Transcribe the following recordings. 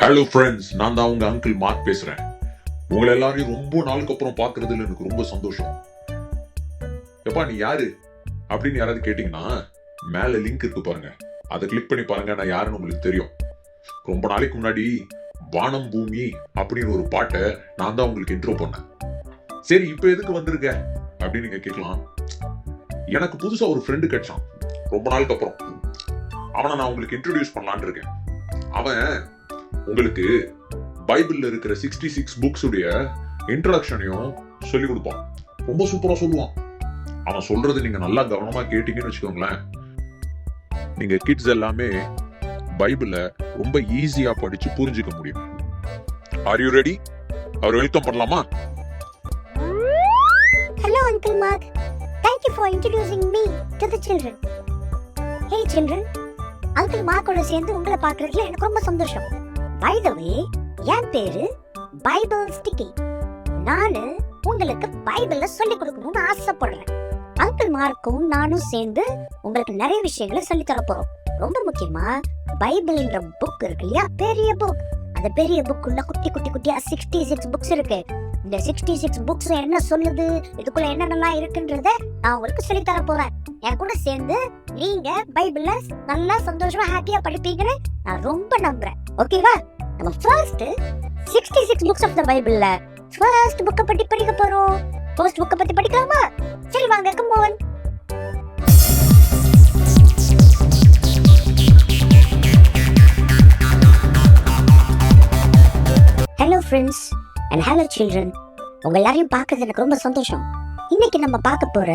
Hello friends, நான் தான் உங்க அங்கிள் மார்க் பேசுறேன். உங்களை எல்லாரையும் ரொம்ப நாளுக்கு அப்புறம் பாக்குறதுல எனக்கு ரொம்ப சந்தோஷம். எப்பா நீ யாரு அப்படின்னு யாராவது கேட்டீங்கன்னா மேல லிங்க் இருக்கு பாருங்க, அதை கிளிக் பண்ணி பாருங்க. நான் யாருன்னு உங்களுக்கு தெரியும். ரொம்ப நாளைக்கு முன்னாடி வானம் பூமி அப்படின்னு ஒரு பாட்டை நான் தான் உங்களுக்கு இன்ட்ரோ பண்ணேன். சரி, இப்ப எதுக்கு வந்திருக்க அப்படின்னு நீங்க கேட்கலாம். எனக்கு புதுசா ஒரு ஃப்ரெண்டு கிடைச்சான் ரொம்ப நாளுக்கு அப்புறம். அவனை நான் உங்களுக்கு இன்ட்ரோடியூஸ் பண்ணலான்னு இருக்கேன். அவன் உங்களுக்கு பைபிள்ல இருக்கிற 66 புக்ஸ் உடைய இன்ட்ரோடக்ஷனையும் சொல்லி கொடுப்பான். ரொம்ப சூப்பரா சொல்லுவான். அவன் சொல்றது நீங்க நல்லா கவனமா கேட்டீங்கன்னு வச்சுக்கோங்களேன், நீங்க கிட்ஸ் எல்லாமே பைபிள ரொம்ப ஈஸியா படிச்சு புரிஞ்சுக்க முடியும். Are you ready? அவர் வெல்கம் பண்ணலாமா? Hello Uncle Mark. Thank you for introducing me to the children. Hey children, Uncle Mark ஓட சேர்ந்து உங்களை பார்க்கறதுல எனக்கு ரொம்ப சந்தோஷம். By the way, என் பேரு பைபிள் ஸ்டிக்கி. நானு உங்களுக்கு பைபிள சொல்லி கொடுக்கணும்னு ஆசைப்படுறேன். அங்கிள் மார்க்கும் நானும் சேர்ந்து உங்களுக்கு நிறைய விஷயங்களை சொல்லி தர போறோம். ரொம்ப முக்கியமா பைபிள்ன்ற புக் இருக்கு இல்லையா, பெரிய புக். அந்த பெரிய புக்குள்ள குட்டி குட்டி குட்டியா 66 புக்ஸ் இருக்கு. இந்த 66 புக்ஸ் என்ன சொல்லுது, இதுக்குள்ள என்னென்னலாம் இருக்குன்றத நான் உங்களுக்கு சொல்லி தர போறேன். என் கூட சேர்ந்து நீங்க பைபிள்ல நல்லா சந்தோஷமா ஹாப்பியா படிப்பீங்கன்னு நான் ரொம்ப நம்புறேன். ஓகேவா? நம்ம ஃபர்ஸ்ட் 66 புக்ஸ் ஆஃப் தி பைபிள்ல ஃபர்ஸ்ட் புக்க பத்தி படிக்க போறோம். ஃபர்ஸ்ட் புக்க பத்தி படிக்கலாமா? சரி வாங்க, come on. Hello friends and hello children. உங்க எல்லாரையும் பார்க்கறது எனக்கு ரொம்ப சந்தோஷம். இன்னைக்கு நம்ம பார்க்க போற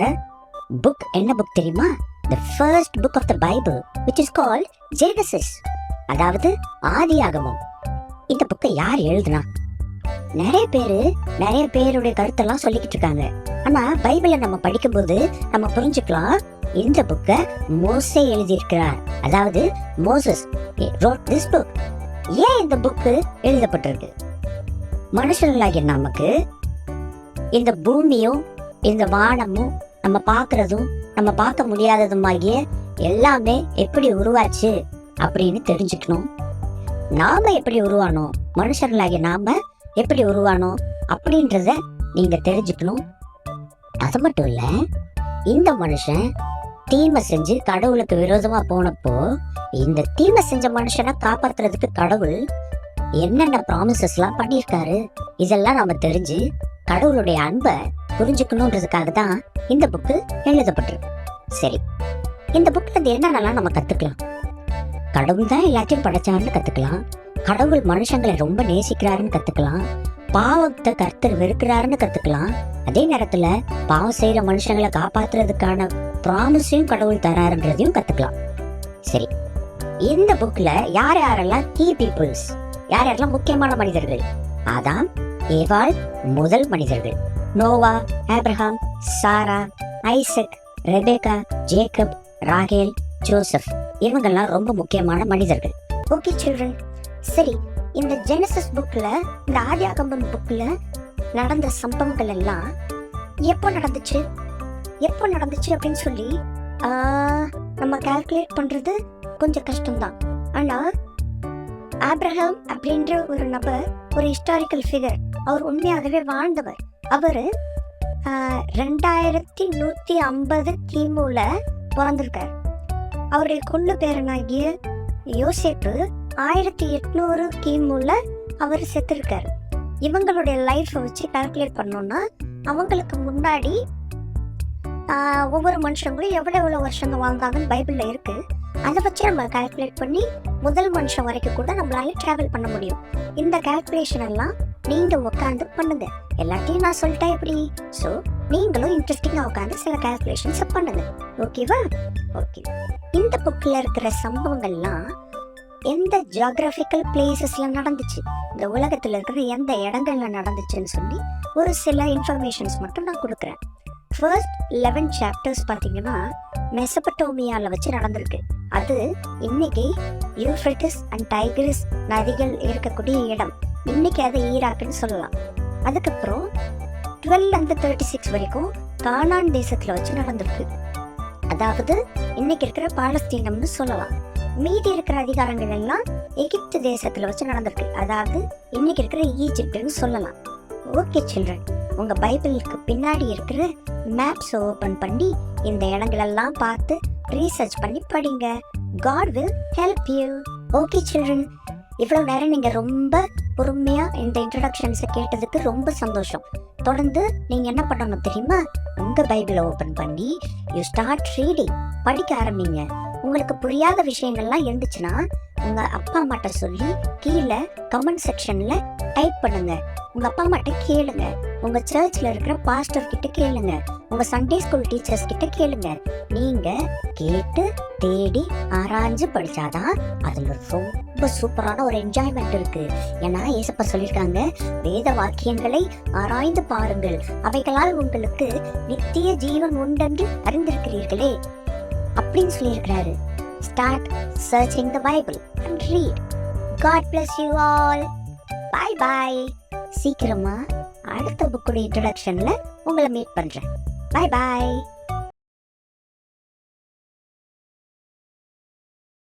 புக் என்ன புக் தெரியுமா? The first book of the Bible, which is called Genesis. அதாவது ஆதியாகமம். இந்த புக்கை யார் எழுதுனா? நிறைய பேருடைய கருத்தெல்லாம் சொல்லிக்கிட்டு இருக்காங்க. ஆனா பைபிளை நம்ம படிக்கும்போது நம்ம புரிஞ்சுக்கலாம், இந்த புக்கை மோசே எழுதியிருக்கிறார். அதாவது மோசஸ் wrote this book. ஏன் இந்த புக்கு எழுதப்பட்டிருக்கு? மனுஷர்களாகிய நமக்கு இந்த பூமியும் இந்த வானமும் நம்ம பார்க்கறதும் நம்ம பார்க்க முடியாததுமாகிய எல்லாமே எப்படி உருவாச்சு அப்படின்னு தெரிஞ்சுக்கணும். நாம எப்படி உருவானோம், மனுஷர்களாகிய நாம எப்படி உருவானோம் அப்படின்றத நீங்க தெரிஞ்சுக்கணும். அது மட்டும் இல்ல, இந்த மனுஷன் தீமை செஞ்சு கடவுளுக்கு விரோதமா போனப்போ இந்த தீமை செஞ்ச மனுஷனை காப்பாத்துறதுக்கு கடவுள் என்னென்ன ப்ராமிசஸ் எல்லாம் பண்ணியிருக்காரு, இதெல்லாம் நாம தெரிஞ்சு கடவுளுடைய அன்பை புரிஞ்சுக்கணுன்றதுக்காக தான் இந்த புக்கு எழுதப்பட்டிருக்கு. சரி, இந்த புக்ல இருந்து என்னென்னலாம் நம்ம கத்துக்கலாம்? கடவுள் தான் எல்லாத்தையும் படைச்சாருன்னு கத்துக்கலாம். கடவுள் மனுஷங்களை ரொம்ப நேசிக்கிறாருன்னு கத்துக்கலாம். பாவத்தை கர்த்தர் வெறுக்கிறாருன்னு கத்துக்கலாம். அதே நேரத்துல பாவம் செய்யற மனுஷங்களை காப்பாத்துறதுக்கான ப்ராமிஸையும் கடவுள் தராருன்றதையும் கத்துக்கலாம். சரி, இந்த புக்ல யார் யாரெல்லாம் கீ பீப்புள்ஸ், யார் யாரெல்லாம் முக்கியமான மனிதர்கள்? ஆதாம், ஏவாள் முதல் மனிதர்கள். நோவா, ஆபிரகாம், சாரா, ஐசக், ரெபேக்கா, ஜேக்கப், ராகேல், ஜோசப், இவங்கெல்லாம் ரொம்ப முக்கியமான மனிதர்கள். ஓகே சில்ட்ரன், சரி, இந்த ஜெனசிஸ் புக்ல, இந்த ஆதியாகமம் புக்ல நடந்த சம்பவங்கள் எல்லாம் எப்போ நடந்துச்சு அப்படின்னு சொல்லி நம்ம கால்குலேட் பண்றது கொஞ்சம் கஷ்டம்தான். ஆனா ஆபிரகாம் அப்படின்ற ஒரு நபர், ஒரு ஹிஸ்டாரிக்கல் ஃபிகர், அவர் உண்மையாகவே வாழ்ந்தவர். அவரு 2150 கிமுல பிறந்திருக்காரு. அவருடைய கொள்ளு பேரனாகிய யோசேப்பு 1800 கிமுல அவர் செத்துருக்காரு. இவங்களுடைய லைஃப்பை வச்சு கால்குலேட் பண்ணோம்னா அவங்களுக்கு முன்னாடி ஒவ்வொரு மனுஷங்களும் எவ்வளவு வருஷங்கள் வாழ்ந்தாங்கன்னு பைபிள்ல இருக்கு. அதை வச்சு நம்ம கால்குலேட் பண்ணி முதல் மனுஷன் வரைக்கும் கூட நம்மளால டிராவல் பண்ண முடியும். இந்த கால்குலேஷன் எல்லாம் நீங்க உட்காந்து பண்ணுங்க. எல்லாத்தையும் நான் சொல்லிட்டேன் எப்படி? ஸோ நீங்களும் இன்ட்ரெஸ்டிங்கா உட்காந்து சில கால்குலேஷன்ஸ் பண்ணுங்க. ஓகேவா? ஓகே. இந்த புக்ல இருக்கிற சம்பவங்கள்லாம் எந்த ஜியோகிராபிக்கல் பிளேசஸ்ல நடந்துச்சு, இந்த உலகத்துல இருக்கிற எந்த இடங்கள்ல நடந்துச்சுன்னு சொல்லி ஒரு சில இன்ஃபர்மேஷன்ஸ் மட்டும் நான் கொடுக்குறேன். ஃபர்ஸ்ட் 11 சாப்டர்ஸ் பார்த்தீங்கன்னா மெசபடோமியால வச்சு நடந்திருக்கு. அது இன்னைக்கு யூஃப்ரட்டிஸ் அண்ட் டைக்ரிஸ் நதிகள் இருக்கக்கூடிய இடம். இன்னைக்கு அது ஈராக்குன்னு சொல்லலாம். அதுக்கப்புறம் 12 and 36 வரைக்கும் கானான் தேசத்துல வச்சு நடந்திருக்கு. அதாவது இன்னைக்கு இருக்கிற பாலஸ்தீனம்னு சொல்லலாம். மீதி இருக்கிற அதிகாரங்கள் எல்லாம் எகிப்து தேசத்துல வச்சு நடந்திருக்கு. அதாவது இன்னைக்கு இருக்கிற ஈஜிப்ட்னு சொல்லலாம். ஓகே சில்ட்ரன், உங்க பைபிளுக்கு பின்னாடி இருக்கிற மேப்ஸ் ஓபன் பண்ணி இந்த இடங்களெல்லாம் பார்த்து ரீசர்ச் பண்ணி படிங்க. God will help you. Okay children, இவ்வளவு நேரம் நீங்க ரொம்ப பொறுமையா இந்த இன்ட்ரடக்ஷன்ஸை கேட்டதுக்கு ரொம்ப சந்தோஷம். தொடர்ந்து நீங்க என்ன பண்ணணும் தெரியுமா? உங்க பைபிளை ஓபன் பண்ணி யூ ஸ்டார்ட் ரீடிங், படிக்க ஆரம்பிங்க. உங்களுக்கு புரியாத விஷயங்கள்லாம் இருந்துச்சுன்னா உங்க அப்பா அம்மாட்ட சொல்லி கீழே கமெண்ட் செக்ஷன்ல டைப் பண்ணுங்க. உங்க அப்பா அம்மாட்ட கேளுங்க, உங்க சர்ச்ல இருக்கிற பாஸ்டர் கிட்ட கேளுங்க, உங்க சண்டே ஸ்கூல் டீச்சர்ஸ் கிட்ட கேளுங்க. நீங்க கேட்டு தேடி ஆராய்ஞ்சு படிச்சாதான் அதுல ரொம்ப சூப்பரான ஒரு என்ஜாய்மெண்ட் இருக்கு. ஏன்னா ஏசப்பா சொல்லியிருக்காங்க, வேத வாக்கியங்களை ஆராய்ந்து பாருங்கள், அவைகளால் உங்களுக்கு நித்திய ஜீவன் உண்டென்று அறிந்திருக்கிறீர்களே அப்படின்னு சொல்லியிருக்கிறாரு. Start searching the Bible and read. God bless you all. Bye bye. சீக்கிரமா அடுத்த புக்கோட இன்ட்ரோடக்ஷன்ல உங்களை மீட் பண்றேன். Bye bye.